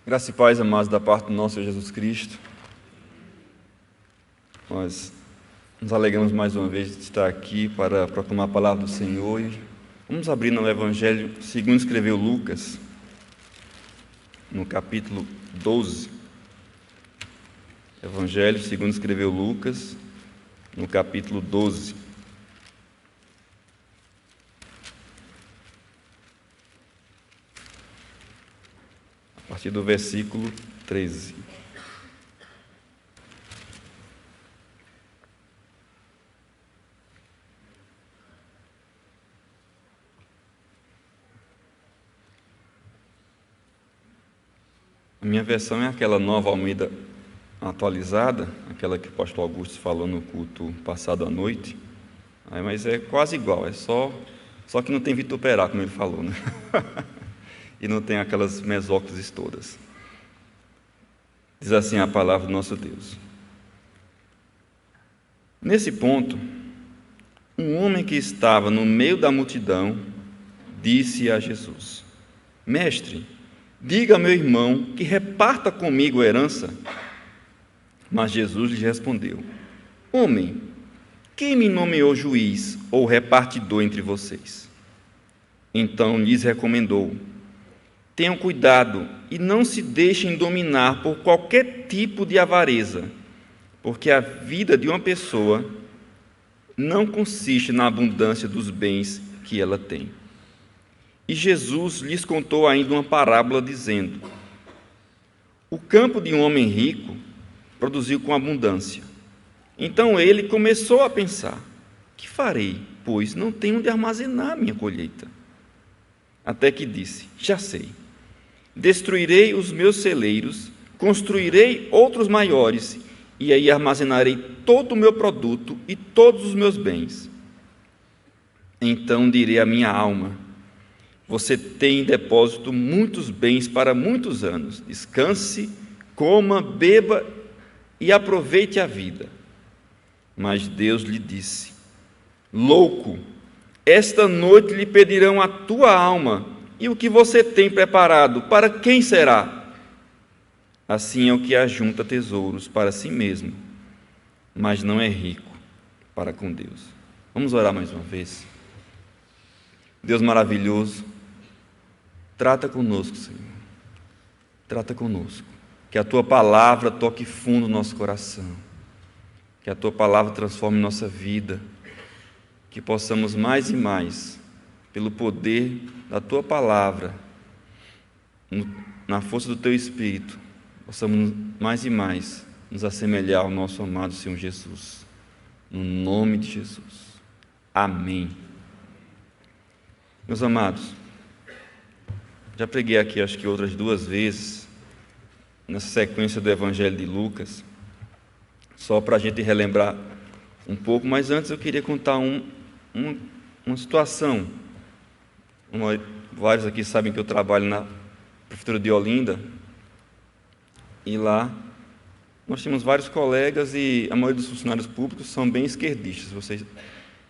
Graça e paz, amados, da parte do nosso Senhor Jesus Cristo. Nós nos alegramos mais uma vez de estar aqui para proclamar a palavra do Senhor. E vamos abrir no Evangelho segundo escreveu Lucas, no capítulo 12. Evangelho segundo escreveu Lucas, no capítulo 12. A partir do versículo 13. A minha versão é aquela Nova Almeida atualizada, aquela que o pastor Augusto falou no culto passado à noite, mas é quase igual, é só que não tem vituperar, como ele falou, né? E não tem aquelas mesóclises todas. Diz assim a palavra do nosso Deus. Nesse ponto, um homem que estava no meio da multidão disse a Jesus: Mestre, diga a meu irmão que reparta comigo a herança. Mas Jesus lhe respondeu: Homem, quem me nomeou juiz ou repartidor entre vocês? Então lhes recomendou: Tenham cuidado e não se deixem dominar por qualquer tipo de avareza, porque a vida de uma pessoa não consiste na abundância dos bens que ela tem. E Jesus lhes contou ainda uma parábola, dizendo: O campo de um homem rico produziu com abundância. Então ele começou a pensar: Que farei, pois não tenho onde armazenar minha colheita? Até que disse: Já sei. Destruirei os meus celeiros, construirei outros maiores, e aí armazenarei todo o meu produto e todos os meus bens. Então direi à minha alma: Você tem em depósito muitos bens para muitos anos. Descanse, coma, beba e aproveite a vida. Mas Deus lhe disse: Louco, esta noite lhe pedirão a tua alma, e o que você tem preparado, para quem será? Assim é o que ajunta tesouros para si mesmo, mas não é rico para com Deus. Vamos orar mais uma vez. Deus maravilhoso, trata conosco, Senhor. Trata conosco. Que a tua palavra toque fundo no nosso coração. Que a tua palavra transforme nossa vida. Que possamos mais e mais, pelo poder da tua palavra, na força do teu Espírito, possamos mais e mais nos assemelhar ao nosso amado Senhor Jesus. No nome de Jesus. Amém. Meus amados, já preguei aqui acho que outras 2 vezes, nessa sequência do Evangelho de Lucas, só para a gente relembrar um pouco, mas antes eu queria contar uma situação. Vários aqui sabem que eu trabalho na Prefeitura de Olinda, e lá nós temos vários colegas e a maioria dos funcionários públicos são bem esquerdistas.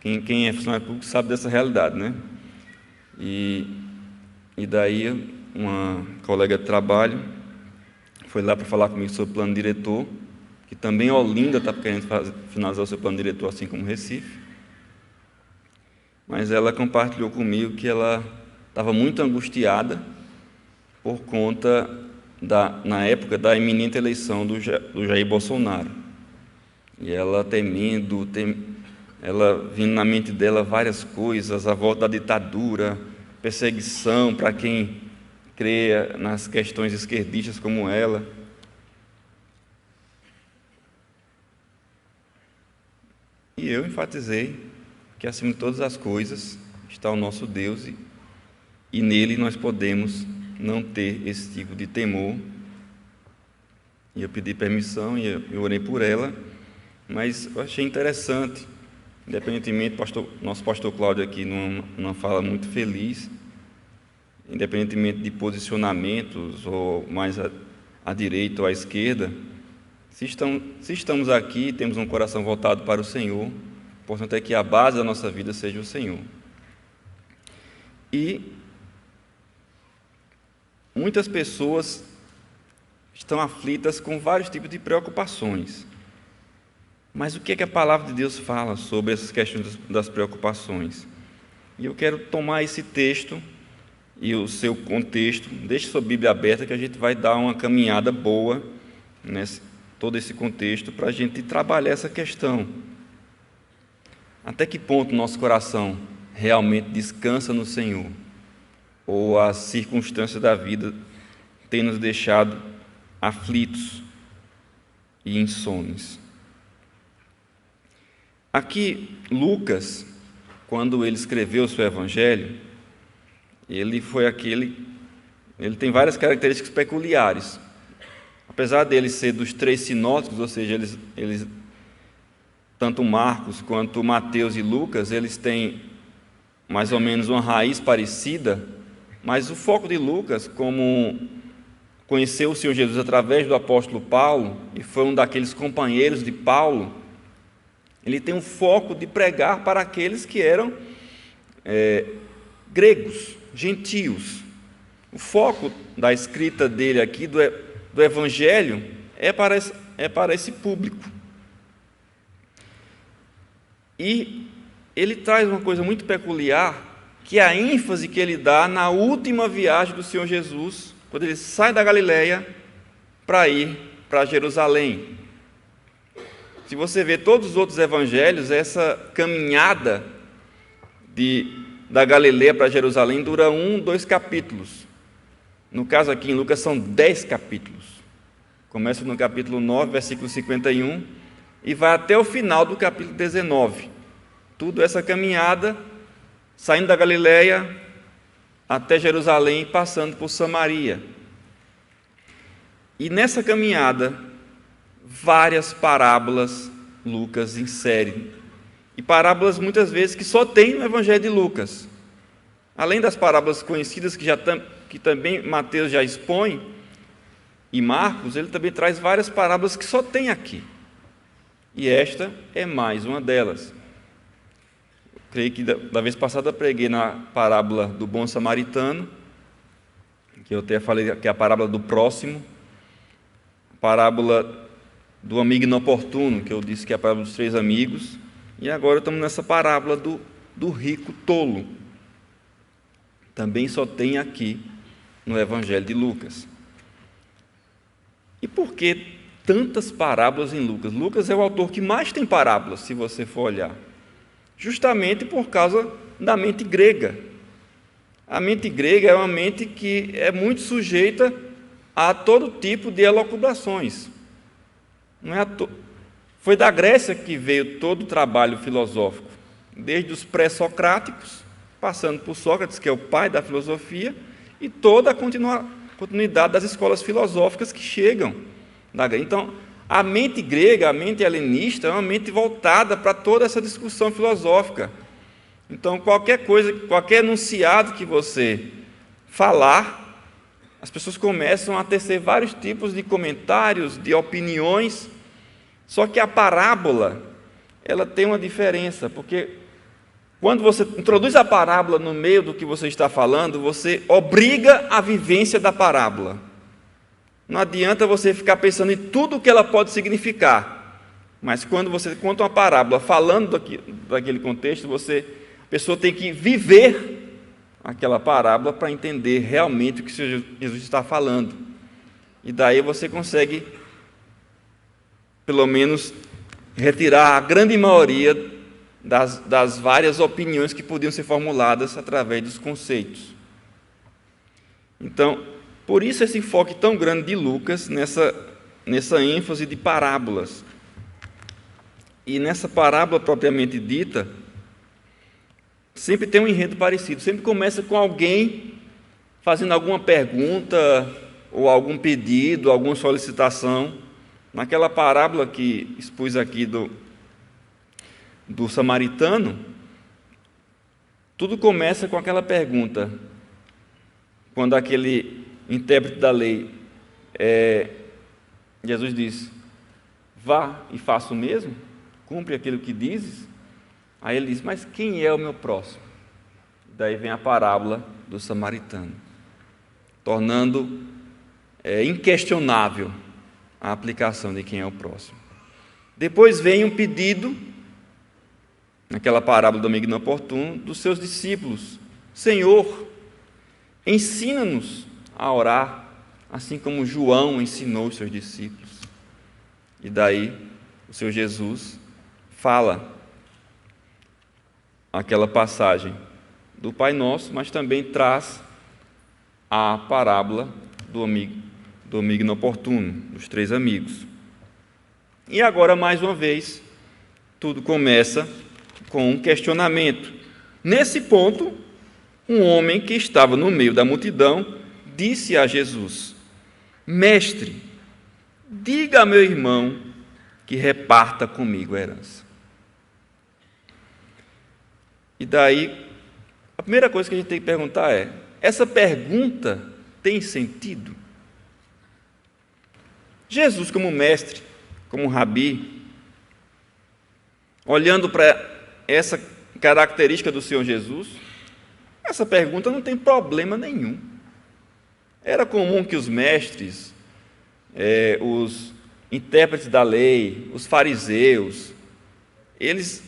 Quem é funcionário público sabe dessa realidade, né? E daí uma colega de trabalho foi lá para falar comigo sobre o plano diretor, que também Olinda está querendo finalizar o seu plano diretor, assim como Recife. Mas ela compartilhou comigo que ela estava muito angustiada por conta, na época, da iminente eleição do Jair Bolsonaro. E ela temendo, ela vindo na mente dela várias coisas, a volta da ditadura, perseguição para quem crê nas questões esquerdistas como ela. E eu enfatizei que, acima de todas as coisas, está o nosso Deus, e nele nós podemos não ter esse tipo de temor. E eu pedi permissão e eu orei por ela, mas eu achei interessante, independentemente, nosso pastor Cláudio aqui numa fala muito feliz, independentemente de posicionamentos, ou mais à direita ou à esquerda, se estamos aqui, temos um coração voltado para o Senhor, portanto é que a base da nossa vida seja o Senhor. E muitas pessoas estão aflitas com vários tipos de preocupações. Mas o que é que a palavra de Deus fala sobre essas questões das preocupações? E eu quero tomar esse texto e o seu contexto, deixe sua Bíblia aberta que a gente vai dar uma caminhada boa nesse todo esse contexto para a gente trabalhar essa questão. Até que ponto nosso coração realmente descansa no Senhor? Ou as circunstâncias da vida têm nos deixado aflitos e insônios? Aqui, Lucas, quando ele escreveu o seu evangelho, ele tem várias características peculiares. Apesar dele ser dos 3 sinóticos, ou seja, eles tanto Marcos quanto Mateus e Lucas, eles têm mais ou menos uma raiz parecida, mas o foco de Lucas, como conheceu o Senhor Jesus através do apóstolo Paulo, e foi um daqueles companheiros de Paulo, ele tem um foco de pregar para aqueles que eram gregos, gentios. O foco da escrita dele aqui, do Evangelho, é para esse público. E ele traz uma coisa muito peculiar, que é a ênfase que ele dá na última viagem do Senhor Jesus, quando ele sai da Galileia para ir para Jerusalém. Se você vê todos os outros evangelhos, essa caminhada da Galileia para Jerusalém dura 1, 2 capítulos. No caso aqui em Lucas são 10 capítulos. Começa no capítulo 9, versículo 51, e vai até o final do capítulo 19. Tudo essa caminhada, saindo da Galileia até Jerusalém, passando por Samaria. E nessa caminhada, várias parábolas Lucas insere. E parábolas muitas vezes que só tem no Evangelho de Lucas. Além das parábolas conhecidas que também Mateus já expõe, e Marcos, ele também traz várias parábolas que só tem aqui. E esta é mais uma delas. Eu creio que da vez passada eu preguei na parábola do bom samaritano, que eu até falei que é a parábola do próximo, a parábola do amigo inoportuno, que eu disse que é a parábola dos 3 amigos, e agora estamos nessa parábola do rico tolo. Também só tem aqui no Evangelho de Lucas. E por que tantas parábolas em Lucas? Lucas é o autor que mais tem parábolas, se você for olhar. Justamente por causa da mente grega. A mente grega é uma mente que é muito sujeita a todo tipo de elucubrações. Não é Foi da Grécia que veio todo o trabalho filosófico, desde os pré-socráticos, passando por Sócrates, que é o pai da filosofia, e toda a continuidade das escolas filosóficas que chegam da Grécia. Então, a mente grega, a mente helenista, é uma mente voltada para toda essa discussão filosófica. Então, qualquer coisa, qualquer enunciado que você falar, as pessoas começam a tecer vários tipos de comentários, de opiniões. Só que a parábola, ela tem uma diferença, porque quando você introduz a parábola no meio do que você está falando, você obriga a vivência da parábola. Não adianta você ficar pensando em tudo o que ela pode significar, mas quando você conta uma parábola falando daquele contexto, a pessoa tem que viver aquela parábola para entender realmente o que Jesus está falando. E daí você consegue, pelo menos, retirar a grande maioria das várias opiniões que podiam ser formuladas através dos conceitos. Então, por isso esse enfoque tão grande de Lucas nessa ênfase de parábolas. E nessa parábola propriamente dita, sempre tem um enredo parecido, sempre começa com alguém fazendo alguma pergunta, ou algum pedido, alguma solicitação. Naquela parábola que expus aqui do samaritano, tudo começa com aquela pergunta, quando aquele intérprete da lei, Jesus diz: vá e faça o mesmo, cumpre aquilo que dizes. Aí ele diz: mas quem é o meu próximo? Daí vem a parábola do samaritano, tornando inquestionável a aplicação de quem é o próximo. Depois vem um pedido, naquela parábola do amigo inoportuno, dos seus discípulos: Senhor, ensina-nos a orar, assim como João ensinou os seus discípulos. E daí o Senhor Jesus fala aquela passagem do Pai Nosso, mas também traz a parábola do amigo inoportuno, dos 3 amigos. E agora, mais uma vez, tudo começa com um questionamento. Nesse ponto, um homem que estava no meio da multidão disse a Jesus: Mestre, diga a meu irmão que reparta comigo a herança. E daí, a primeira coisa que a gente tem que perguntar é: essa pergunta tem sentido? Jesus, como mestre, como rabi, olhando para essa característica do Senhor Jesus, essa pergunta não tem problema nenhum. Era comum que os mestres, os intérpretes da lei, os fariseus, eles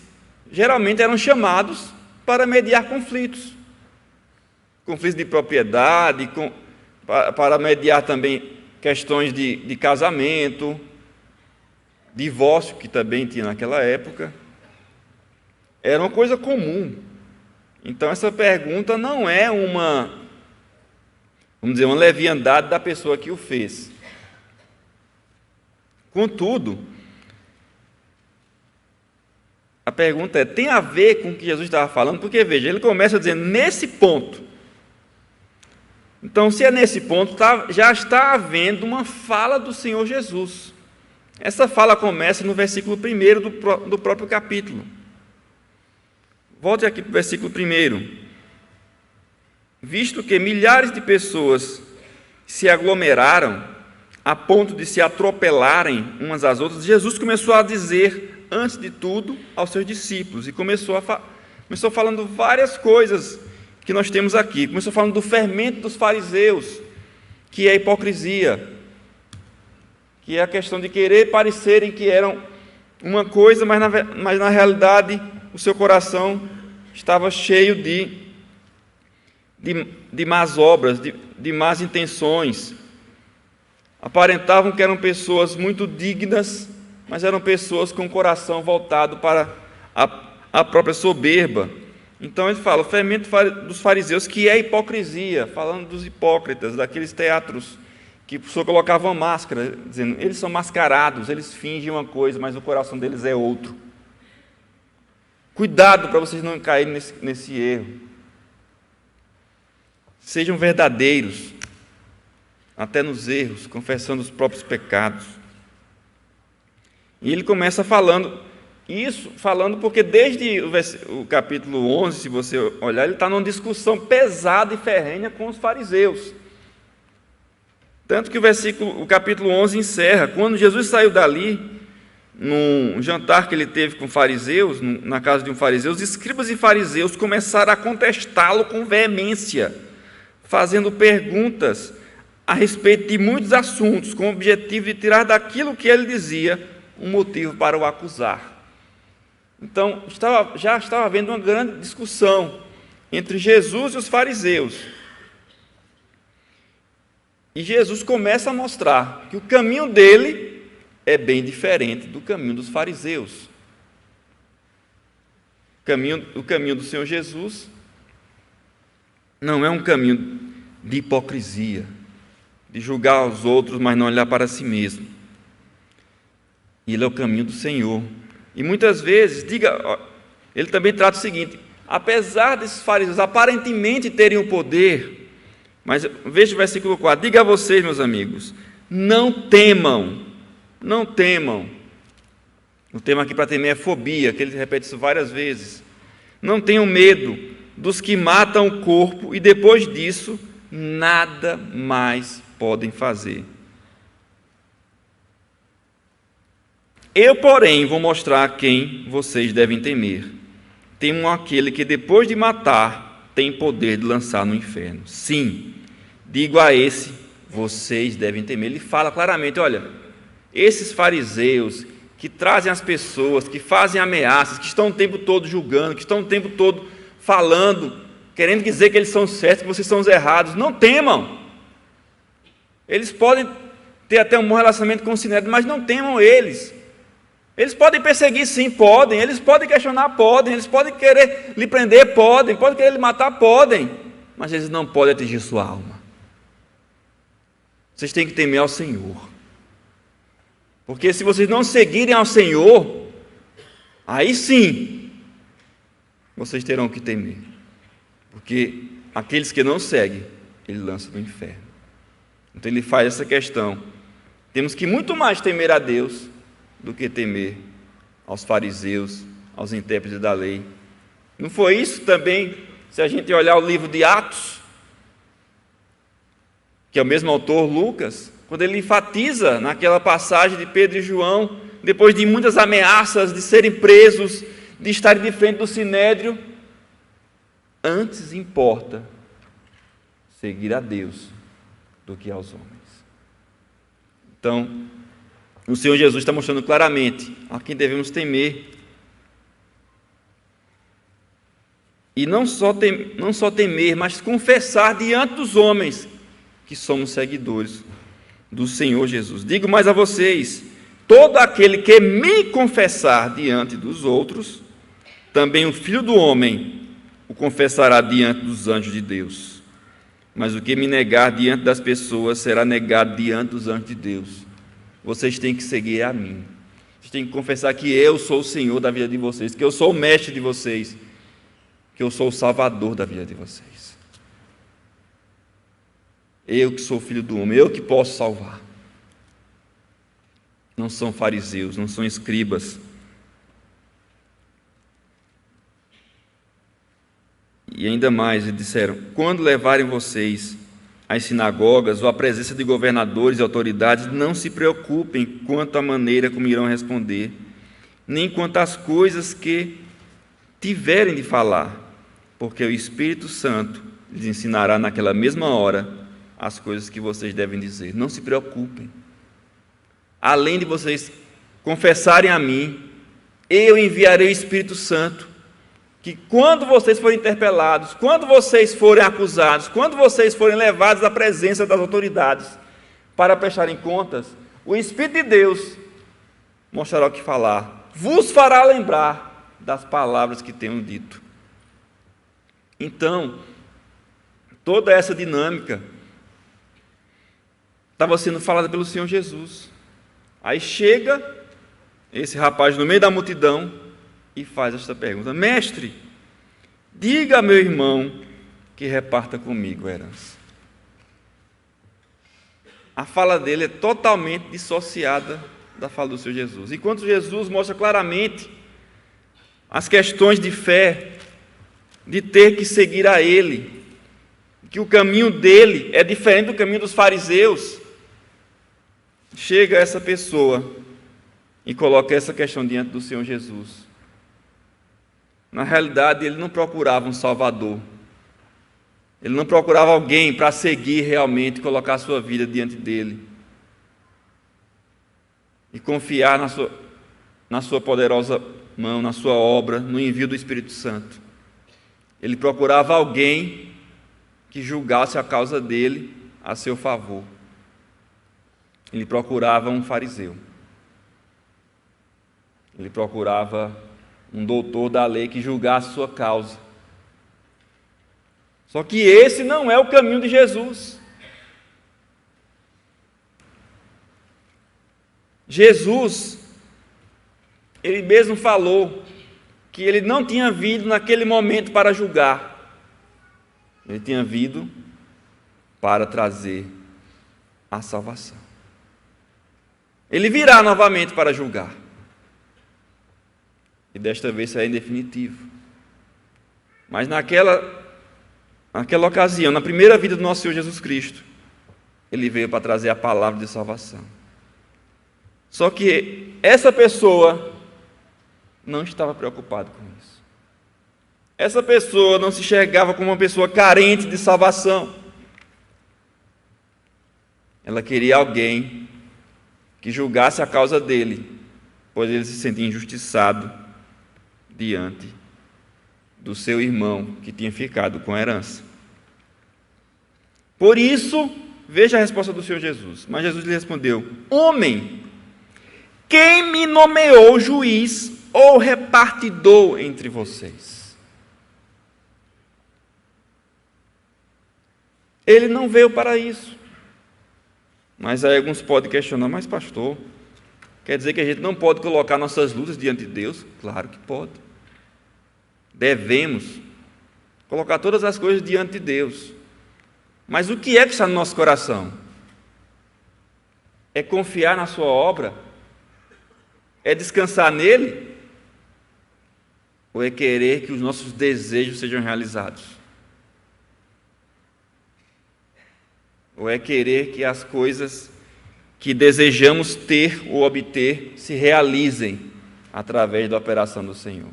geralmente eram chamados para mediar conflitos de propriedade, para mediar também questões de casamento, divórcio, que também tinha naquela época. Era uma coisa comum. Então, essa pergunta não é uma leviandade da pessoa que o fez. Contudo, a pergunta tem a ver com o que Jesus estava falando, porque, veja, ele começa dizendo, nesse ponto. Então, se é nesse ponto, já está havendo uma fala do Senhor Jesus. Essa fala começa no versículo 1 do próprio capítulo. Volte aqui para o versículo 1. Visto que milhares de pessoas se aglomeraram a ponto de se atropelarem umas às outras, Jesus começou a dizer, antes de tudo, aos seus discípulos, e começou falando várias coisas que nós temos aqui. Começou falando do fermento dos fariseus, que é a hipocrisia, que é a questão de querer parecerem que eram uma coisa, mas na realidade o seu coração estava cheio de más obras, de más intenções. Aparentavam que eram pessoas muito dignas, mas eram pessoas com o coração voltado para a própria soberba. Então ele fala, o fermento dos fariseus, que é a hipocrisia, falando dos hipócritas, daqueles teatros que a pessoa colocava uma máscara, dizendo, eles são mascarados, eles fingem uma coisa, mas o coração deles é outro. Cuidado para vocês não caírem nesse erro. Sejam verdadeiros, até nos erros, confessando os próprios pecados. E ele começa falando porque desde o capítulo 11, se você olhar, ele está numa discussão pesada e ferrenha com os fariseus. Tanto que o capítulo 11 encerra, quando Jesus saiu dali, num jantar que ele teve com fariseus, na casa de um fariseu, os escribas e fariseus começaram a contestá-lo com veemência, fazendo perguntas a respeito de muitos assuntos, com o objetivo de tirar daquilo que ele dizia um motivo para o acusar. Então, já estava havendo uma grande discussão entre Jesus e os fariseus. E Jesus começa a mostrar que o caminho dele é bem diferente do caminho dos fariseus. O caminho do Senhor Jesus não é um caminho de hipocrisia, de julgar os outros, mas não olhar para si mesmo. Ele é o caminho do Senhor. E muitas vezes, ele também trata o seguinte, apesar desses fariseus aparentemente terem o poder, mas veja o versículo 4, diga a vocês, meus amigos, não temam. O tema aqui para temer é fobia, que ele repete isso várias vezes. Não tenham medo dos que matam o corpo e depois disso nada mais podem fazer. Eu, porém, vou mostrar a quem vocês devem temer. Temam aquele que depois de matar tem poder de lançar no inferno. Sim, digo a esse, vocês devem temer. Ele fala claramente, olha, esses fariseus que trazem as pessoas, que fazem ameaças, que estão o tempo todo julgando, que estão o tempo todo falando, querendo dizer que eles são certos, que vocês são os errados, não temam. Eles podem ter até um bom relacionamento com o Sinédrio, mas não temam eles. Eles podem perseguir, sim, podem. Eles podem questionar, podem. Eles podem querer lhe prender, podem. Podem querer lhe matar, podem. Mas eles não podem atingir sua alma. Vocês têm que temer ao Senhor. Porque se vocês não seguirem ao Senhor, aí sim, vocês terão que temer. Porque aqueles que não seguem, Ele lança no inferno. Então ele faz essa questão. Temos que muito mais temer a Deus do que temer aos fariseus, aos intérpretes da lei. Não foi isso também, se a gente olhar o livro de Atos, que é o mesmo autor, Lucas, quando ele enfatiza naquela passagem de Pedro e João, depois de muitas ameaças de serem presos, de estarem de frente do Sinédrio, antes importa seguir a Deus do que aos homens. Então, o Senhor Jesus está mostrando claramente a quem devemos temer. E não só temer, mas confessar diante dos homens que somos seguidores do Senhor Jesus. Digo mais a vocês, todo aquele que me confessar diante dos outros, também o Filho do Homem o confessará diante dos anjos de Deus. Mas o que me negar diante das pessoas será negado diante dos anjos de Deus. Vocês têm que seguir a mim. Vocês têm que confessar que eu sou o Senhor da vida de vocês, que eu sou o mestre de vocês, que eu sou o Salvador da vida de vocês. Eu que sou o Filho do Homem, eu que posso salvar. Não são fariseus, não são escribas. E ainda mais, eles disseram, quando levarem vocês às sinagogas ou à presença de governadores e autoridades, não se preocupem quanto à maneira como irão responder, nem quanto às coisas que tiverem de falar, porque o Espírito Santo lhes ensinará naquela mesma hora as coisas que vocês devem dizer. Não se preocupem. Além de vocês confessarem a mim, eu enviarei o Espírito Santo, que quando vocês forem interpelados, quando vocês forem acusados, quando vocês forem levados à presença das autoridades para prestarem contas, o Espírito de Deus mostrará o que falar, vos fará lembrar das palavras que tenho dito. Então, toda essa dinâmica estava sendo falada pelo Senhor Jesus. Aí chega esse rapaz no meio da multidão e faz esta pergunta: mestre, diga a meu irmão que reparta comigo a herança. A fala dele é totalmente dissociada da fala do Senhor Jesus. Enquanto Jesus mostra claramente as questões de fé, de ter que seguir a Ele, que o caminho dele é diferente do caminho dos fariseus, chega essa pessoa e coloca essa questão diante do Senhor Jesus. Na realidade, ele não procurava um Salvador. Ele não procurava alguém para seguir realmente e colocar a sua vida diante dele. E confiar na sua poderosa mão, na sua obra, no envio do Espírito Santo. Ele procurava alguém que julgasse a causa dele a seu favor. Ele procurava um fariseu. Ele procurava um doutor da lei que julgasse sua causa. Só que esse não é o caminho de Jesus. Jesus, ele mesmo falou que ele não tinha vindo naquele momento para julgar. Ele tinha vindo para trazer a salvação. Ele virá novamente para julgar. E desta vez será em definitivo. Mas naquela ocasião, na primeira vida do nosso Senhor Jesus Cristo, Ele veio para trazer a palavra de salvação. Só que essa pessoa não estava preocupada com isso. Essa pessoa não se enxergava como uma pessoa carente de salvação. Ela queria alguém que julgasse a causa dele, pois ele se sentia injustiçado diante do seu irmão que tinha ficado com a herança. Por isso, veja a resposta do Senhor Jesus. Mas Jesus lhe respondeu: Homem, quem me nomeou juiz ou repartidor entre vocês? Ele não veio para isso. Mas aí alguns podem questionar: mas pastor, quer dizer que a gente não pode colocar nossas lutas diante de Deus? Claro que pode. Devemos colocar todas as coisas diante de Deus. Mas o que é que está no nosso coração? É confiar na sua obra? É descansar nele? Ou é querer que os nossos desejos sejam realizados? Ou é querer que as coisas que desejamos ter ou obter se realizem através da operação do Senhor?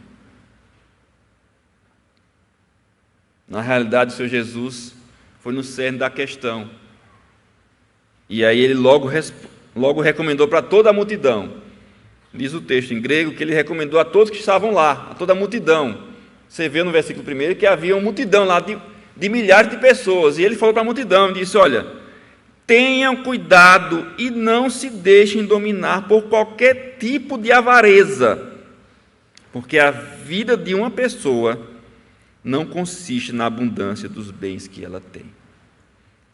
Na realidade, o Senhor Jesus foi no cerne da questão. E aí ele logo recomendou para toda a multidão. Diz o texto em grego que ele recomendou a todos que estavam lá, a toda a multidão. Você vê no versículo 1 que havia uma multidão lá de milhares de pessoas. E ele falou para a multidão, disse: olha, tenham cuidado e não se deixem dominar por qualquer tipo de avareza, porque a vida de uma pessoa não consiste na abundância dos bens que ela tem.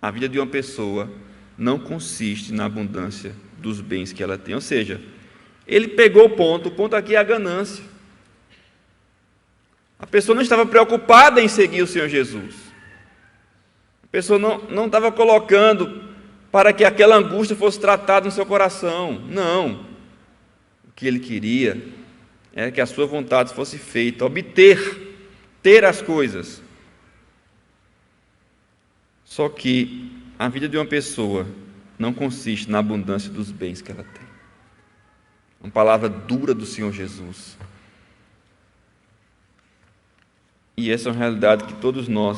A vida de uma pessoa não consiste na abundância dos bens que ela tem. Ou seja, ele pegou o ponto aqui é a ganância. A pessoa não estava preocupada em seguir o Senhor Jesus. A pessoa não estava colocando para que aquela angústia fosse tratada no seu coração. Não. O que ele queria era que a sua vontade fosse feita, ter as coisas. Só que a vida de uma pessoa não consiste na abundância dos bens que ela tem. Uma palavra dura do Senhor Jesus. E essa é uma realidade que todos nós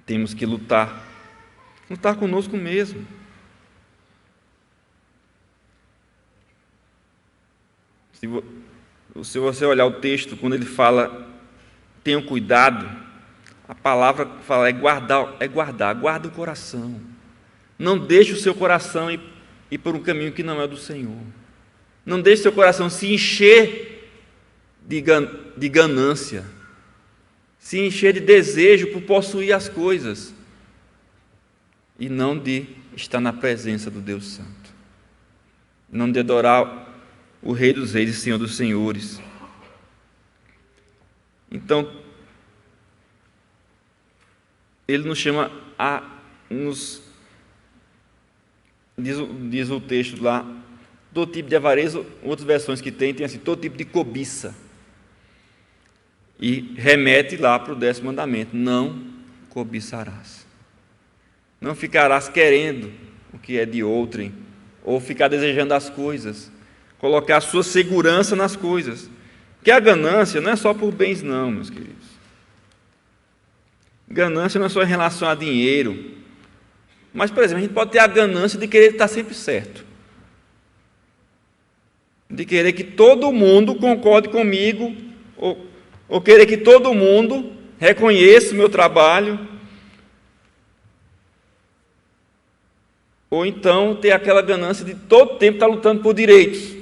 temos que lutar conosco mesmo. Se você olhar o texto, quando ele fala, tenham cuidado, a palavra fala guarda o coração. Não deixe o seu coração ir por um caminho que não é do Senhor. Não deixe seu coração se encher de ganância, se encher de desejo por possuir as coisas, e não de estar na presença do Deus Santo, não de adorar o Rei dos Reis e Senhor dos Senhores. Então, ele nos chama diz o texto lá, todo tipo de avareza. Outras versões que tem assim, todo tipo de cobiça. E remete lá para o 10º mandamento: não cobiçarás. Não ficarás querendo o que é de outrem, ou ficar desejando as coisas, colocar a sua segurança nas coisas. Porque a ganância não é só por bens não, meus queridos. Ganância não é só em relação a dinheiro. Mas, por exemplo, a gente pode ter a ganância de querer estar sempre certo, de querer que todo mundo concorde comigo, ou querer que todo mundo reconheça o meu trabalho, ou então ter aquela ganância de todo tempo estar lutando por direitos,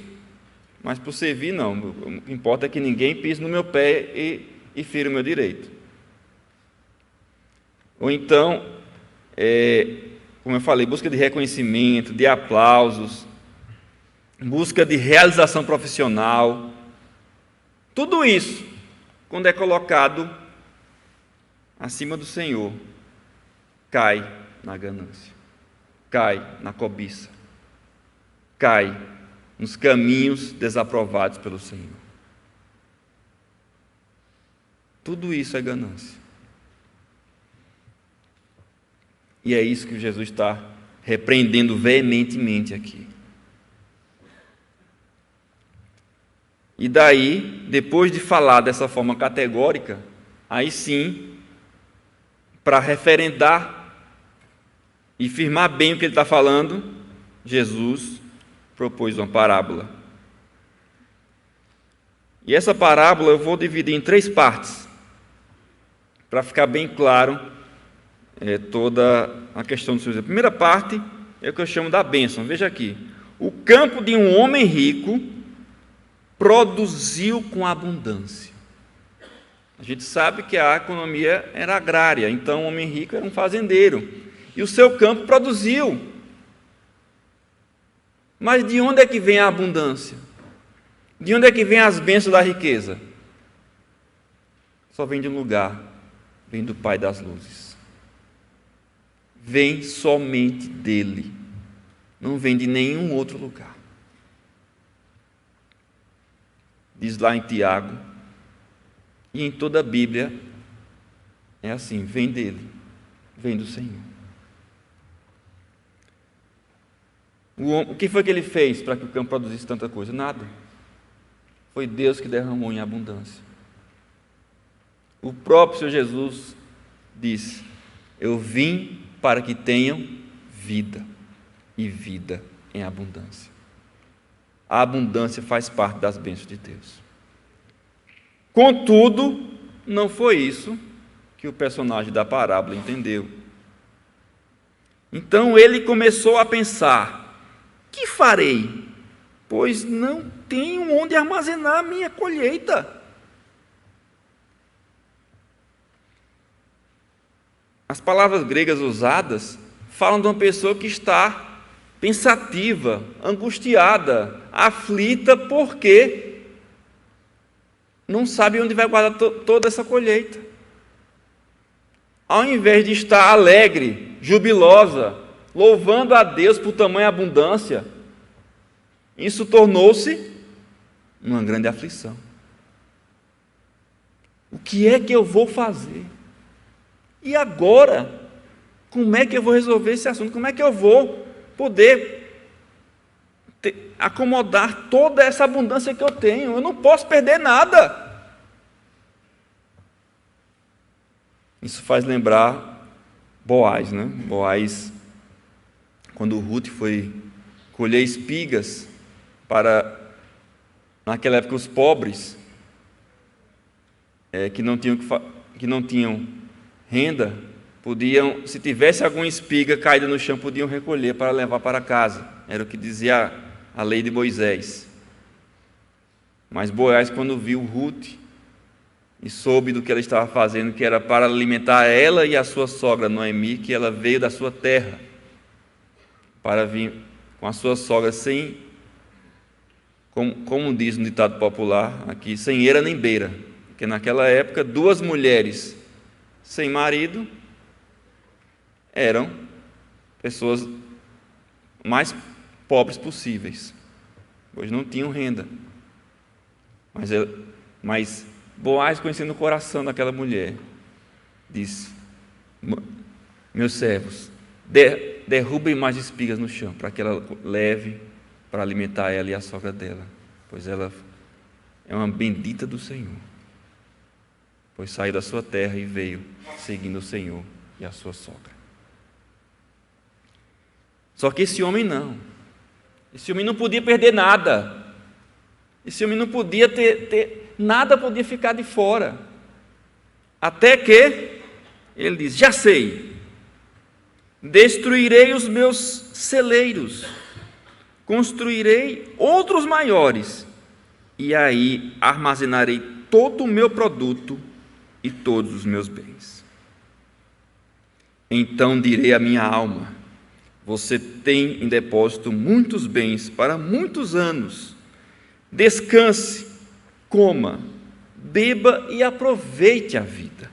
mas por servir não. O que importa é que ninguém pise no meu pé e fira o meu direito. Ou então, como eu falei, busca de reconhecimento, de aplausos, busca de realização profissional. Tudo isso, quando é colocado acima do Senhor, cai na ganância, cai na cobiça, cai nos caminhos desaprovados pelo Senhor. Tudo isso é ganância. E é isso que Jesus está repreendendo veementemente aqui. E daí, depois de falar dessa forma categórica, aí sim, para referendar e firmar bem o que ele está falando, Jesus propôs uma parábola. E essa parábola eu vou dividir em 3 partes, para ficar bem claro toda a questão do seu. A primeira parte é o que eu chamo da bênção. Veja aqui: o campo de um homem rico produziu com abundância. A gente sabe que a economia era agrária, então o homem rico era um fazendeiro, e o seu campo produziu. Mas de onde é que vem a abundância? De onde é que vem as bênçãos da riqueza? Só vem de um lugar, vem do Pai das luzes. Vem somente dele, não vem de nenhum outro lugar. Diz lá em Tiago, e em toda a Bíblia é assim: vem dele, vem do Senhor. O que foi que ele fez para que o campo produzisse tanta coisa? Nada. Foi Deus que derramou em abundância. O próprio Senhor Jesus disse: eu vim para que tenham vida, e vida em abundância. A abundância faz parte das bênçãos de Deus. Contudo, não foi isso que o personagem da parábola entendeu. Então ele começou a pensar: que farei? Pois não tenho onde armazenar a minha colheita. As palavras gregas usadas falam de uma pessoa que está pensativa, angustiada, aflita, porque não sabe onde vai guardar toda essa colheita. Ao invés de estar alegre, jubilosa, louvando a Deus por tamanha abundância, isso tornou-se uma grande aflição. O que é que eu vou fazer? E agora? Como é que eu vou resolver esse assunto? Como é que eu vou poder acomodar toda essa abundância que eu tenho? Eu não posso perder nada. Isso faz lembrar Boaz, né? Boaz, quando Ruth foi colher espigas para, naquela época, os pobres que não tinham renda, podiam, se tivesse alguma espiga caída no chão, podiam recolher para levar para casa. Era o que dizia a lei de Moisés. Mas Boaz, quando viu Ruth e soube do que ela estava fazendo, que era para alimentar ela e a sua sogra Noemi, que ela veio da sua terra para vir com a sua sogra sem, como diz no ditado popular aqui, sem eira nem beira, porque naquela época 2 mulheres sem marido eram pessoas mais pobres possíveis, pois não tinham renda. Mas Boaz, conhecendo o coração daquela mulher, disse: meus servos, derrubem mais espigas no chão, para que ela leve para alimentar ela e a sogra dela, pois ela é uma bendita do Senhor, pois saiu da sua terra e veio seguindo o Senhor e a sua sogra. Só que esse homem não. Esse homem não podia perder nada. Esse homem não podia ter nada, podia ficar de fora. Até que ele diz: já sei, destruirei os meus celeiros, construirei outros maiores, e aí armazenarei todo o meu produto e todos os meus bens. Então direi à minha alma: você tem em depósito muitos bens para muitos anos. Descanse, coma, beba e aproveite a vida.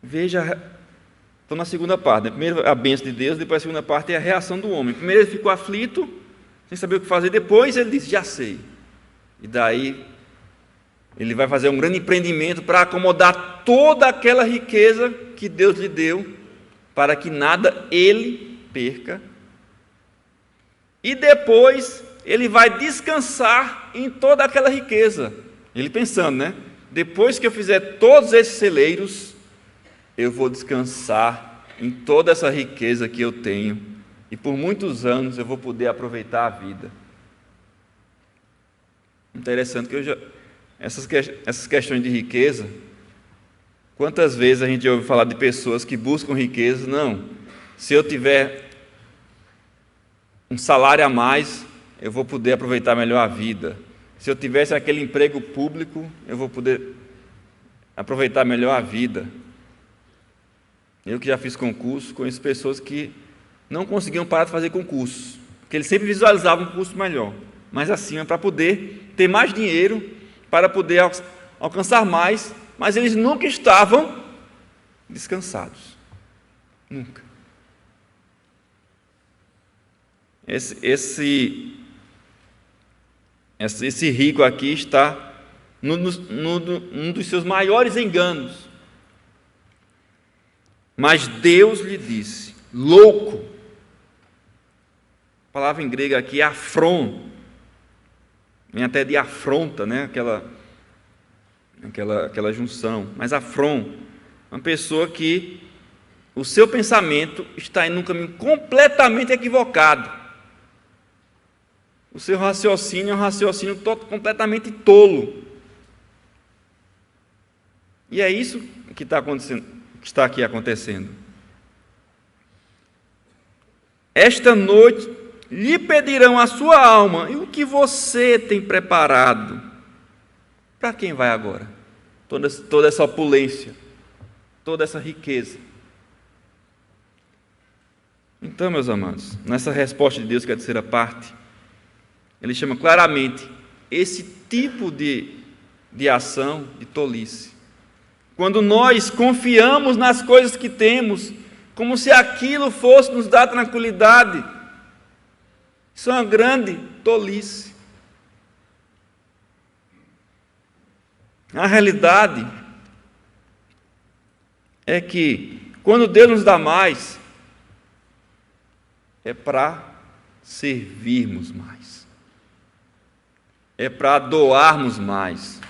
Veja, estou na segunda parte, né? Primeiro a bênção de Deus, depois a segunda parte é a reação do homem. Primeiro ele ficou aflito, sem saber o que fazer, depois ele disse: já sei. E daí ele vai fazer um grande empreendimento para acomodar toda aquela riqueza que Deus lhe deu, para que nada ele perca. E depois ele vai descansar em toda aquela riqueza. Ele pensando, né? Depois que eu fizer todos esses celeiros, eu vou descansar em toda essa riqueza que eu tenho, e por muitos anos eu vou poder aproveitar a vida. Interessante que essas questões de riqueza, quantas vezes a gente ouve falar de pessoas que buscam riqueza? Não, se eu tiver um salário a mais, eu vou poder aproveitar melhor a vida. Se eu tivesse aquele emprego público, eu vou poder aproveitar melhor a vida. Eu que já fiz concurso, conheço pessoas que não conseguiam parar de fazer concursos, porque eles sempre visualizavam um curso melhor, mas acima, para poder ter mais dinheiro, para poder alcançar mais, mas eles nunca estavam descansados. Nunca. Esse rico aqui está num dos seus maiores enganos. Mas Deus lhe disse: louco. A palavra em grego aqui é afron, vem até de afronta, né? Aquela junção. Mas afron, uma pessoa que o seu pensamento está em um caminho completamente equivocado. O seu raciocínio é um raciocínio completamente tolo. E é isso que está aqui acontecendo. Esta noite lhe pedirão a sua alma, e o que você tem preparado? Para quem vai agora? Toda essa opulência, toda essa riqueza. Então, meus amados, nessa resposta de Deus, que é a terceira parte, Ele chama claramente esse tipo de ação de tolice. Quando nós confiamos nas coisas que temos, como se aquilo fosse nos dar tranquilidade, isso é uma grande tolice. A realidade é que, quando Deus nos dá mais, é para servirmos mais. É para doarmos mais,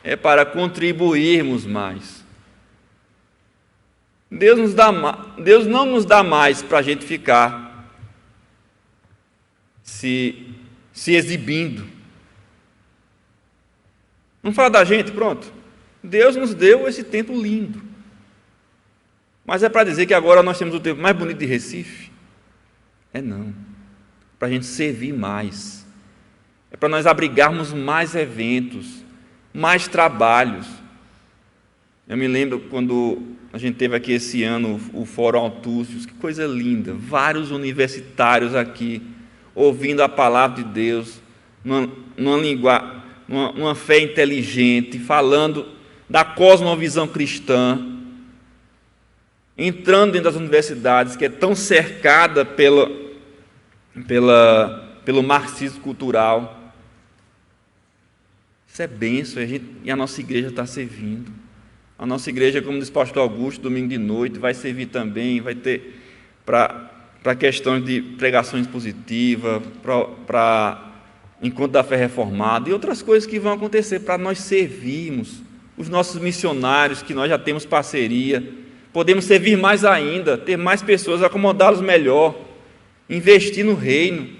é para contribuirmos mais. Deus não nos dá mais para a gente ficar se exibindo. Não fala da gente, pronto. Deus nos deu esse tempo lindo. Mas é para dizer que agora nós temos o tempo mais bonito de Recife? É não. Para a gente servir mais. É para nós abrigarmos mais eventos, mais trabalhos. Eu me lembro quando a gente teve aqui esse ano o Fórum Altúcios, que coisa linda, vários universitários aqui, ouvindo a palavra de Deus, numa fé inteligente, falando da cosmovisão cristã, entrando dentro das universidades, que é tão cercada pelo marxismo cultural. Isso é bênção, e a nossa igreja está servindo. A nossa igreja, como diz o pastor Augusto, domingo de noite, vai servir também, vai ter para questões de pregações positivas, para encontro da fé reformada e outras coisas que vão acontecer para nós servirmos os nossos missionários, que nós já temos parceria, podemos servir mais ainda, ter mais pessoas, acomodá-los melhor, investir no reino.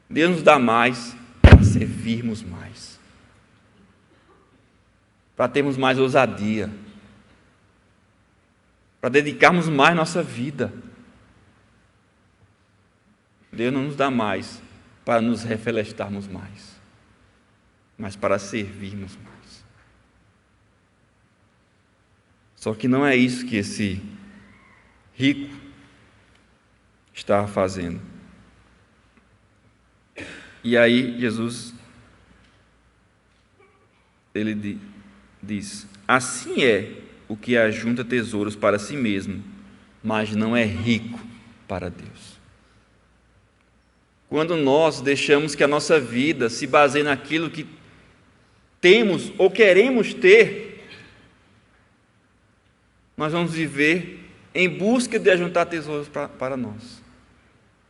Deus nos dá mais para servirmos mais, para termos mais ousadia, para dedicarmos mais nossa vida. Deus não nos dá mais para nos reflestarmos mais, mas para servirmos mais. Só que não é isso que esse rico estava fazendo. E aí Jesus, ele diz: assim é o que ajunta tesouros para si mesmo, mas não é rico para Deus. Quando nós deixamos que a nossa vida se baseie naquilo que temos ou queremos ter, nós vamos viver em busca de ajuntar tesouros para nós.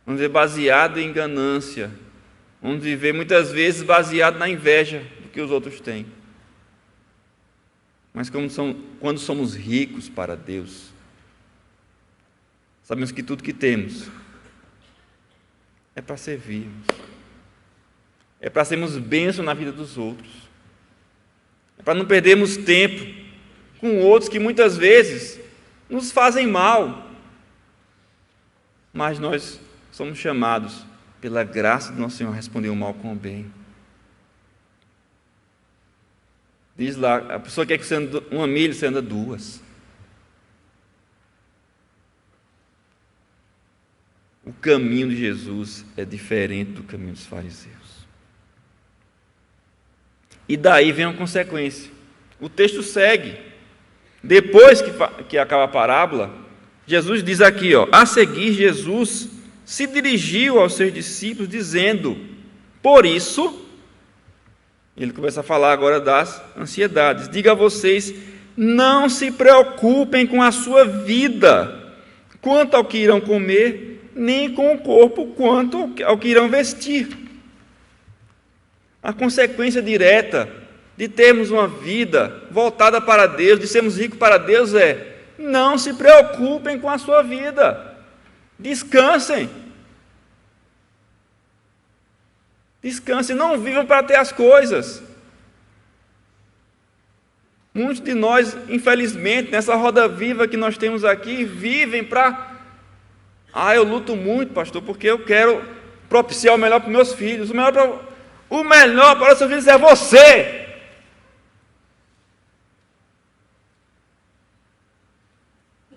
Vamos viver baseado em ganância. Vamos viver muitas vezes baseado na inveja do que os outros têm. Mas quando somos ricos para Deus, sabemos que tudo que temos é para servirmos, é para sermos bênção na vida dos outros, é para não perdermos tempo com outros que muitas vezes nos fazem mal. Mas nós somos chamados, pela graça do nosso Senhor, a responder o mal com o bem. Diz lá, a pessoa quer que você ande uma milha, você anda duas. O caminho de Jesus é diferente do caminho dos fariseus. E daí vem uma consequência. O texto segue. Depois que acaba a parábola, Jesus diz aqui, a seguir Jesus se dirigiu aos seus discípulos dizendo, por isso, ele começa a falar agora das ansiedades, diga a vocês, não se preocupem com a sua vida, quanto ao que irão comer, nem com o corpo, quanto ao que irão vestir. A consequência direta de termos uma vida voltada para Deus, de sermos ricos para Deus não se preocupem com a sua vida. Descansem. Descansem, não vivam para ter as coisas. Muitos de nós, infelizmente, nessa roda viva que nós temos aqui, vivem para... eu luto muito, pastor, porque eu quero propiciar o melhor para os meus filhos. O melhor para os seus filhos é você.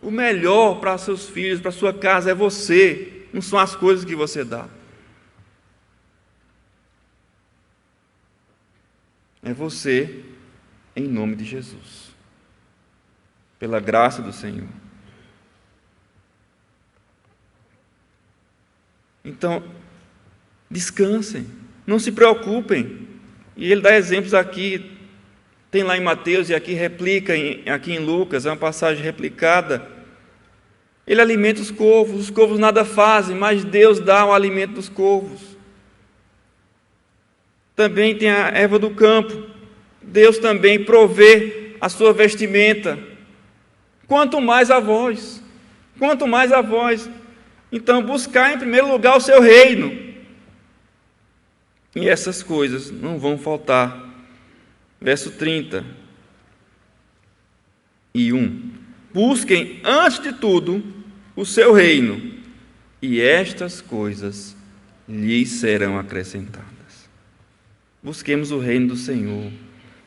O melhor para seus filhos, para sua casa, é você, não são as coisas que você dá. É você, em nome de Jesus, pela graça do Senhor. Então, descansem, não se preocupem. E ele dá exemplos aqui, tem lá em Mateus e aqui replica, aqui em Lucas, é uma passagem replicada. Ele alimenta os corvos nada fazem, mas Deus dá o alimento dos corvos. Também tem a erva do campo, Deus também provê a sua vestimenta. Quanto mais a vós. Então, buscar em primeiro lugar o seu reino. E essas coisas não vão faltar. Verso 31. Busquem, antes de tudo, o seu reino, e estas coisas lhes serão acrescentadas. Busquemos o reino do Senhor.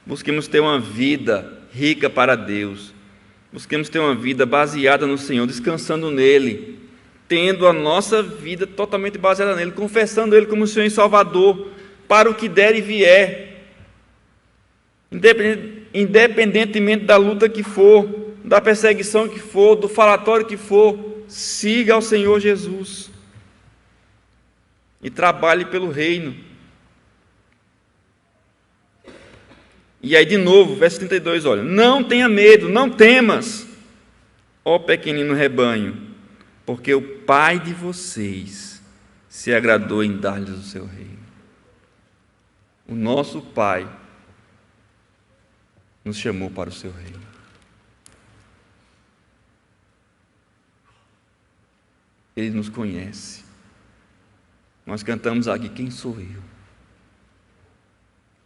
Busquemos ter uma vida rica para Deus. Busquemos ter uma vida baseada no Senhor, descansando nele, tendo a nossa vida totalmente baseada nele, confessando ele como Senhor e Salvador, para o que der e vier, independentemente da luta que for, da perseguição que for, do falatório que for, siga ao Senhor Jesus e trabalhe pelo reino. E aí de novo, verso 32, olha, não tenha medo, não temas, ó pequenino rebanho, porque o Pai de vocês se agradou em dar-lhes o seu reino. O nosso Pai nos chamou para o seu reino. Ele nos conhece. Nós cantamos aqui, quem sou eu?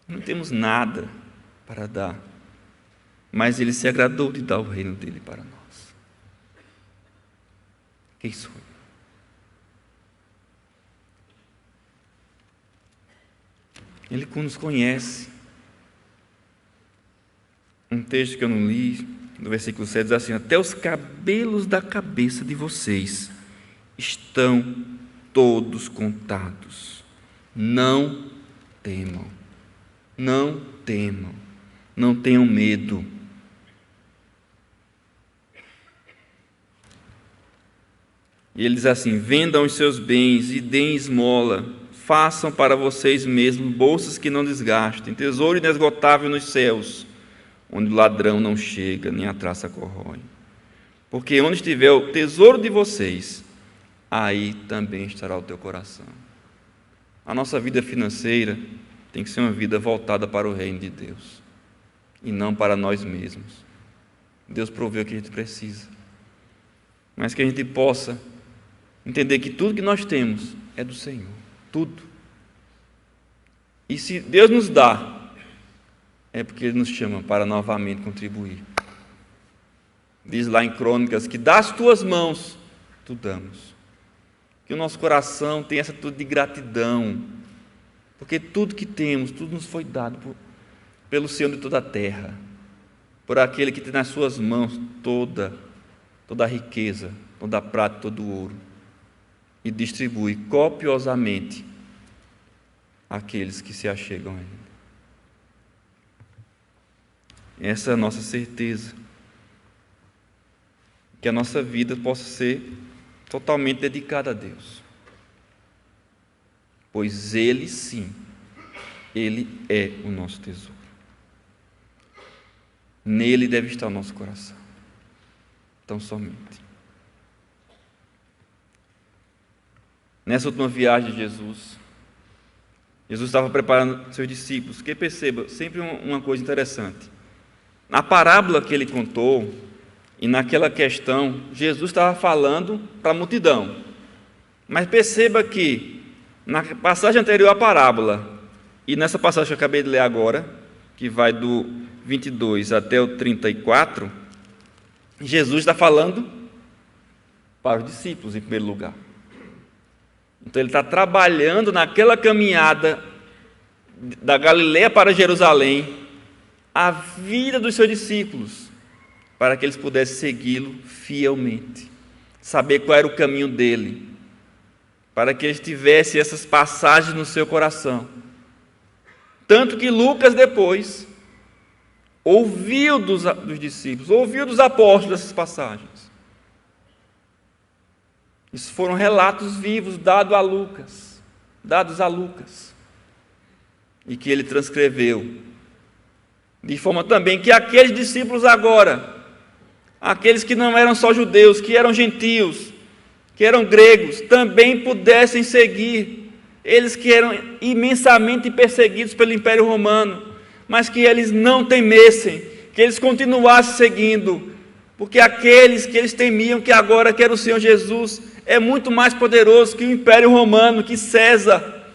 Não temos nada para dar, mas Ele se agradou de dar o reino dEle para nós. Quem sou eu? Ele nos conhece. Um texto que eu não li, no versículo 7, diz assim, até os cabelos da cabeça de vocês estão todos contados. Não temam, não tenham medo. E ele diz assim, vendam os seus bens e deem esmola, façam para vocês mesmos bolsas que não desgastem, tesouro inesgotável nos céus, onde o ladrão não chega, nem a traça corrói. Porque onde estiver o tesouro de vocês, aí também estará o teu coração. A nossa vida financeira tem que ser uma vida voltada para o reino de Deus. e não para nós mesmos. Deus proveu o que a gente precisa, mas que a gente possa entender que tudo que nós temos é do Senhor, tudo. E se Deus nos dá, é porque Ele nos chama para novamente contribuir. Diz lá em Crônicas que das tuas mãos tu damos. Que o nosso coração tenha essa atitude de gratidão, porque tudo que temos, tudo nos foi dado pelo Senhor de toda a terra, por aquele que tem nas suas mãos toda a riqueza, toda a prata, todo o ouro, e distribui copiosamente àqueles que se achegam a Ele. Essa é a nossa certeza, que a nossa vida possa ser totalmente dedicada a Deus, pois Ele sim, Ele é o nosso tesouro. Nele deve estar o nosso coração, tão somente. Nessa última viagem de Jesus estava preparando seus discípulos, porque perceba, sempre uma coisa interessante, na parábola que ele contou, e naquela questão, Jesus estava falando para a multidão, mas perceba que na passagem anterior à parábola, e nessa passagem que eu acabei de ler agora, que vai do 22 até o 34, Jesus está falando para os discípulos em primeiro lugar. Então ele está trabalhando naquela caminhada da Galileia para Jerusalém, a vida dos seus discípulos, para que eles pudessem segui-lo fielmente, saber qual era o caminho dele, para que eles tivessem essas passagens no seu coração. Tanto que Lucas depois ouviu dos discípulos, ouviu dos apóstolos essas passagens. Isso foram relatos vivos dados a Lucas, e que ele transcreveu, de forma também que aqueles discípulos agora, aqueles que não eram só judeus, que eram gentios, que eram gregos, também pudessem seguir, eles que eram imensamente perseguidos pelo Império Romano, mas que eles não temessem, que eles continuassem seguindo, porque aqueles que eles temiam, que agora que era o Senhor Jesus, é muito mais poderoso que o Império Romano, que César,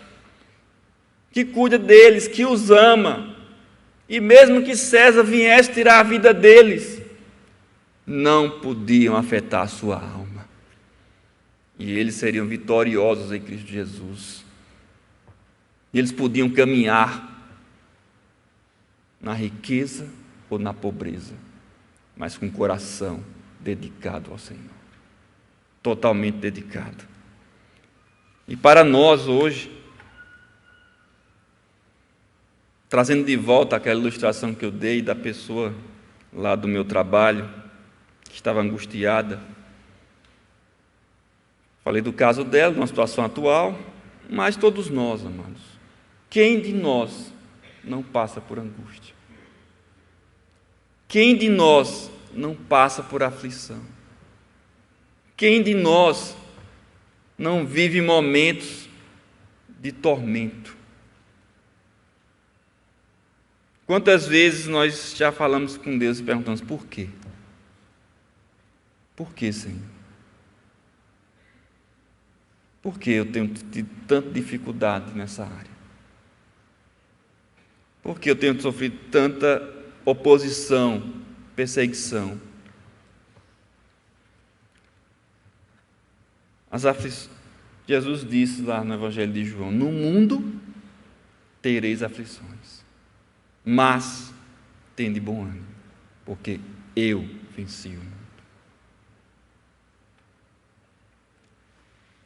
que cuida deles, que os ama, e mesmo que César viesse tirar a vida deles, não podiam afetar a sua alma, e eles seriam vitoriosos em Cristo Jesus, e eles podiam caminhar na riqueza ou na pobreza, mas com o coração dedicado ao Senhor, totalmente dedicado. E para nós hoje, trazendo de volta aquela ilustração que eu dei da pessoa lá do meu trabalho, que estava angustiada, falei do caso dela, de uma situação atual, mas todos nós, amados, quem de nós não passa por angústia? Quem de nós não passa por aflição? Quem de nós não vive momentos de tormento? Quantas vezes nós já falamos com Deus e perguntamos por quê? Por que, Senhor? Por que eu tenho tido tanta dificuldade nessa área? Por que eu tenho sofrido tanta oposição, perseguição? Jesus disse lá no Evangelho de João: no mundo tereis aflições, mas tende bom ânimo, porque eu venci o mundo.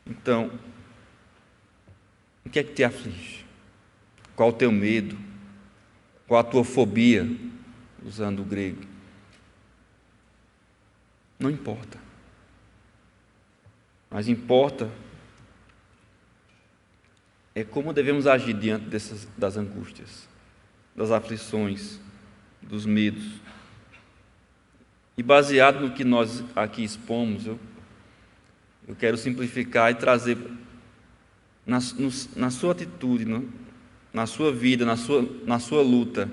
Então, o que é que te aflige? Qual o teu medo? Qual a tua fobia? Usando o grego. Não importa. Mas importa é como devemos agir diante das angústias, das aflições, dos medos. E baseado no que nós aqui expomos, eu quero simplificar e trazer na sua atitude, na sua vida, na sua luta,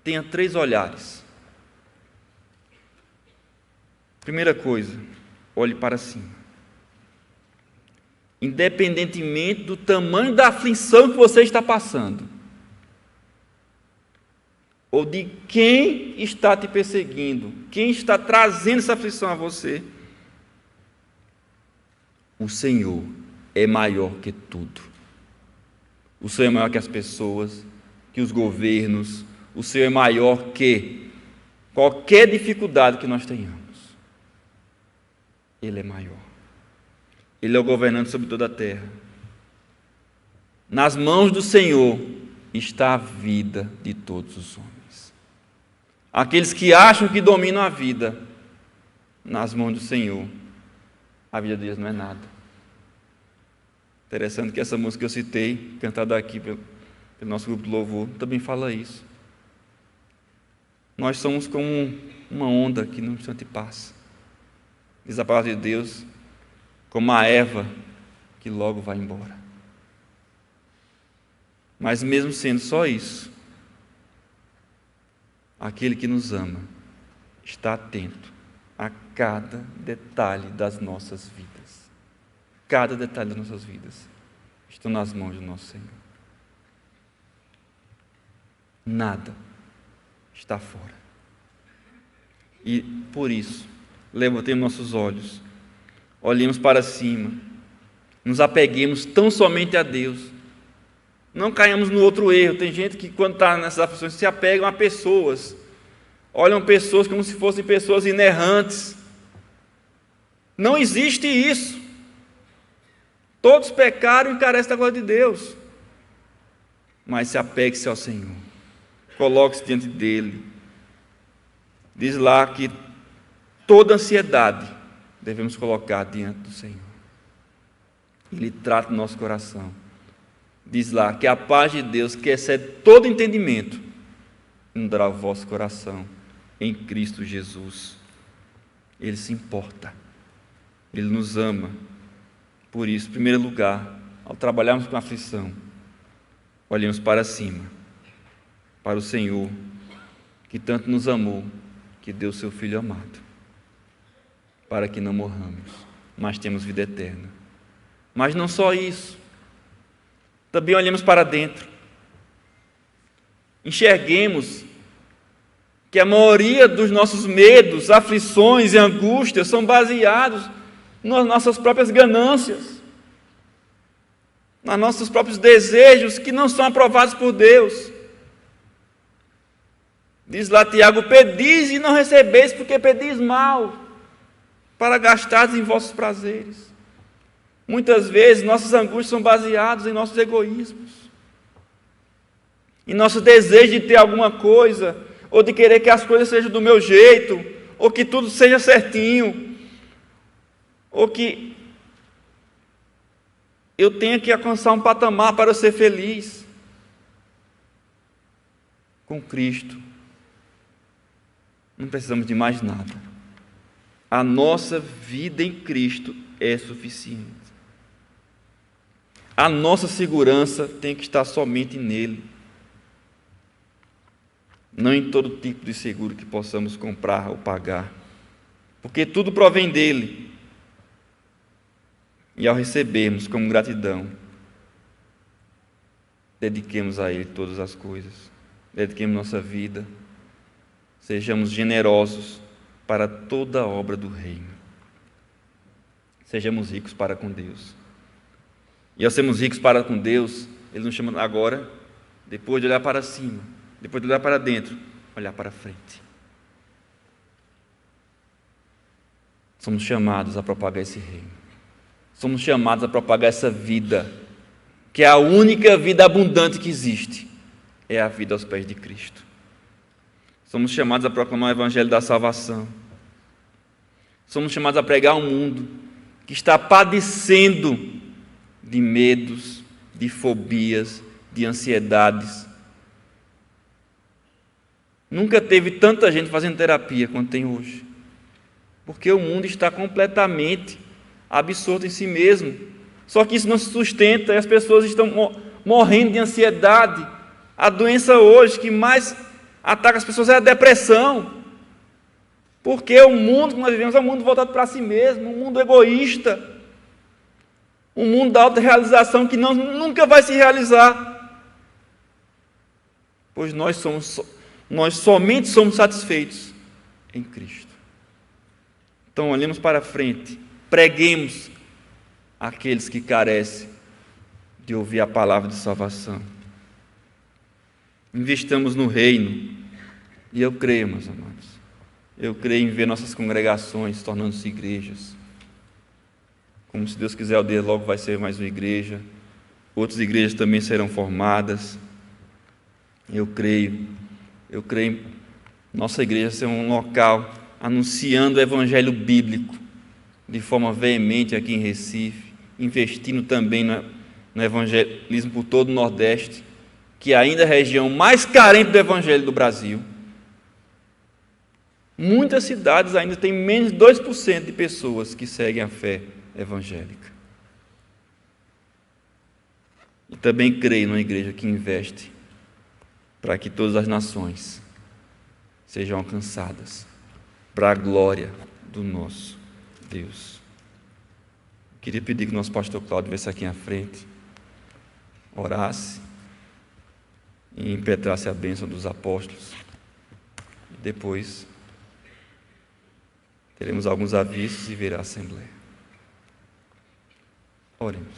tenha 3 olhares. Primeira coisa, olhe para cima. Independentemente do tamanho da aflição que você está passando, ou de quem está te perseguindo, quem está trazendo essa aflição a você, o Senhor é maior que tudo. O Senhor é maior que as pessoas, que os governos. O Senhor é maior que qualquer dificuldade que nós tenhamos. Ele é maior. Ele é o governante sobre toda a terra. Nas mãos do Senhor está a vida de todos os homens. Aqueles que acham que dominam a vida, nas mãos do Senhor, a vida deles não é nada. Interessante que essa música que eu citei, cantada aqui pelo nosso grupo de louvor, também fala isso. Nós somos como uma onda que num instante passa. Diz a palavra de Deus, como a erva que logo vai embora. Mas mesmo sendo só isso, aquele que nos ama está atento a cada detalhe das nossas vidas. Cada detalhe das nossas vidas estão nas mãos do nosso Senhor. Nada está fora. E por isso, levantemos nossos olhos, olhemos para cima, nos apeguemos tão somente a Deus. Não caiamos no outro erro. Tem gente que, quando está nessas aflições, se apegam a pessoas, olham pessoas como se fossem pessoas inerrantes. Não existe isso. Todos pecaram e carecem da glória de Deus. Mas se apegue-se ao Senhor. Coloque-se diante dEle. Diz lá que toda ansiedade devemos colocar diante do Senhor. Ele trata o nosso coração. Diz lá que a paz de Deus, que excede todo entendimento, inundará o vosso coração em Cristo Jesus. Ele se importa. Ele nos ama. Por isso, em primeiro lugar, ao trabalharmos com a aflição, olhemos para cima, para o Senhor, que tanto nos amou, que deu seu Filho amado, para que não morramos, mas temos vida eterna. Mas não só isso, também olhemos para dentro, enxerguemos que a maioria dos nossos medos, aflições e angústias são baseados nas nossas próprias ganâncias, nos nossos próprios desejos que não são aprovados por Deus. Diz lá Tiago: pedis e não recebeis, porque pedis mal, para gastares em vossos prazeres. Muitas vezes nossas angústias são baseadas em nossos egoísmos, em nosso desejo de ter alguma coisa, ou de querer que as coisas sejam do meu jeito, ou que tudo seja certinho, ou que eu tenha que alcançar um patamar para ser feliz. Com Cristo, não precisamos de mais nada. A nossa vida em Cristo é suficiente. A nossa segurança tem que estar somente nele, não em todo tipo de seguro que possamos comprar ou pagar, porque tudo provém dele. E ao recebermos como gratidão, dediquemos a Ele todas as coisas, dediquemos nossa vida, sejamos generosos para toda a obra do Reino, sejamos ricos para com Deus. E ao sermos ricos para com Deus, Ele nos chama agora, depois de olhar para cima, depois de olhar para dentro, olhar para frente. Somos chamados a propagar esse reino. Somos chamados a propagar essa vida, que é a única vida abundante que existe, é a vida aos pés de Cristo. Somos chamados a proclamar o Evangelho da salvação. Somos chamados a pregar um mundo que está padecendo de medos, de fobias, de ansiedades. Nunca teve tanta gente fazendo terapia quanto tem hoje, porque o mundo está completamente absorto em si mesmo. Só que isso não se sustenta e as pessoas estão morrendo de ansiedade. A doença hoje que mais ataca as pessoas é a depressão. Porque o mundo que nós vivemos é um mundo voltado para si mesmo, um mundo egoísta, um mundo da autorrealização que nunca vai se realizar. Pois nós somente somos satisfeitos em Cristo. Então, olhemos para frente, preguemos àqueles que carecem de ouvir a palavra de salvação. Investamos no reino, e eu creio, meus amados, eu creio em ver nossas congregações tornando-se igrejas. Como, se Deus quiser, o dia logo vai ser mais uma igreja, outras igrejas também serão formadas. Eu creio em nossa igreja ser um local anunciando o evangelho bíblico de forma veemente aqui em Recife, investindo também no evangelismo por todo o Nordeste, que ainda é a região mais carente do evangelho do Brasil. Muitas cidades ainda têm menos de 2% de pessoas que seguem a fé evangélica. E também creio numa igreja que investe para que todas as nações sejam alcançadas para a glória do nosso Deus. Queria pedir que o nosso pastor Cláudio viesse aqui à frente, orasse e impetrasse a bênção dos apóstolos. E depois teremos alguns avisos e virá a assembleia. Oremos.